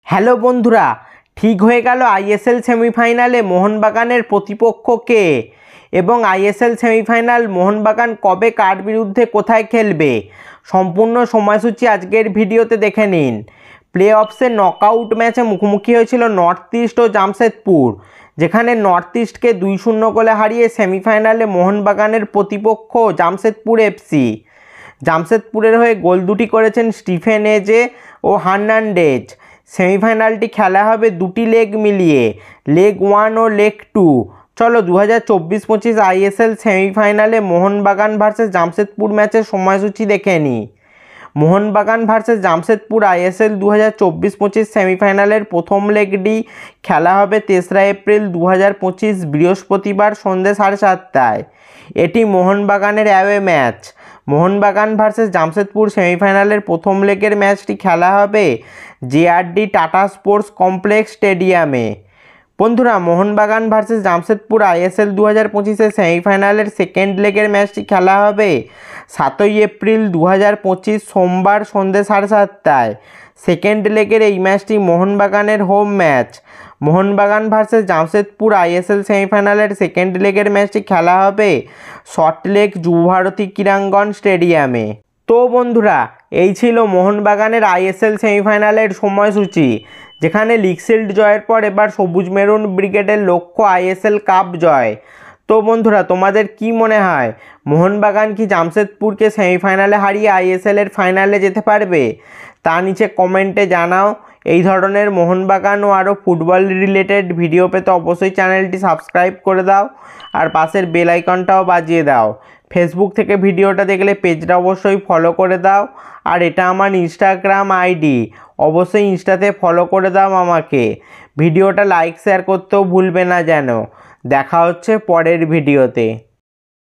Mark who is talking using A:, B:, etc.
A: Hello বন্ধুরা, ঠিক হয়ে গেল আইএসএল সেমিফাইনালে মোহনবাগানের প্রতিপক্ষ কে এবং আইএসএল সেমিফাইনাল মোহনবাগান কবে কার বিরুদ্ধে কোথায় খেলবে। সম্পূর্ণ সময়সূচি আজকের ভিডিওতে দেখে নিন। প্লে অফসের নকআউট ম্যাচে মুখোমুখি হয়েছিল নর্থ ইস্ট ও জামশেদপুর, যেখানে নর্থ ইস্টকে 2-0 গোলে হারিয়ে সেমিফাইনালে মোহনবাগানের প্রতিপক্ষ জামশেদপুর এফসি। জামশেদপুরের হয়ে গোল দুটি করেছেন স্টিফেন এজে ও হার্নান্ডেজ। সেমিফাইনালটি খেলা হবে দুটি লেগ মিলিয়ে, লেগ 1 ও লেগ 2। চলো 2024-25 আইএসএল সেমিফাইনালে মোহনবাগান ভার্সেস জামশেদপুর ম্যাচের সময়সূচি দেখে নিই। মোহনবাগান ভার্সেস জামশেদপুর আইএসএল 2024-25 সেমিফাইনালের প্রথম লেগটি খেলা হবে 3রা এপ্রিল 2025 বৃহস্পতিবার সন্ধ্যে 7:30টায়। এটি মোহনবাগানের away match. Mohun Bagan versus Jamshedpur সেমিফাইনালের প্রথম লেগের ম্যাচটি খেলা হবে জেআরডি টাটা স্পোর্টস কমপ্লেক্স স্টেডিয়ামে। বন্ধুরা, মোহনবাগান ভার্সেস জামশেদপুর আইএসএল 2025 সেমিফাইনালের সেকেন্ড লেগের ম্যাচটি খেলা হবে 7ই এপ্রিল 2025 সোমবার সন্ধ্যে 7:30টায়। সেকেন্ড লেগের এই ম্যাচটি মোহনবাগানের home match. Mohun Bagan versus Jamshedpur ISL সেমিফাইনালের সেকেন্ড লেগের ম্যাচটি খেলা হবে সল্টলেক যুবভারতী ক্রীড়াঙ্গন স্টেডিয়ামে। তো বন্ধুরা, এই ছিল মোহনবাগানের আইএসএল সেমিফাইনালের সময়সূচি, যেখানে লিগ শিল্ড জয়ের পর এবার সবুজ মেরুন ব্রিগেডের লক্ষ্য আইএসএল কাপ জয়। তো বন্ধুরা, তোমাদের কি মনে হয়, মোহনবাগান কি জামশেদপুরকে সেমিফাইনালে হারিয়ে আইএসএলের ফাইনালে যেতে পারবে? তা নিচে কমেন্টে জানাও। এই ধরনের মোহনবাগান ও আরও ফুটবল রিলেটেড ভিডিও পেতে অবশ্যই চ্যানেলটি সাবস্ক্রাইব করে দাও আর পাশের বেল আইকনটাও বাজিয়ে দাও। ফেসবুক থেকে ভিডিওটা দেখলে পেজটা অবশ্যই ফলো করে দাও। আর এটা আমার ইনস্টাগ্রাম আইডি, অবশ্যই ইনস্টাতে ফলো করে দাও আমাকে। ভিডিওটা লাইক শেয়ার করতেও ভুলবে না যেন। দেখা হচ্ছে পরের ভিডিওতে।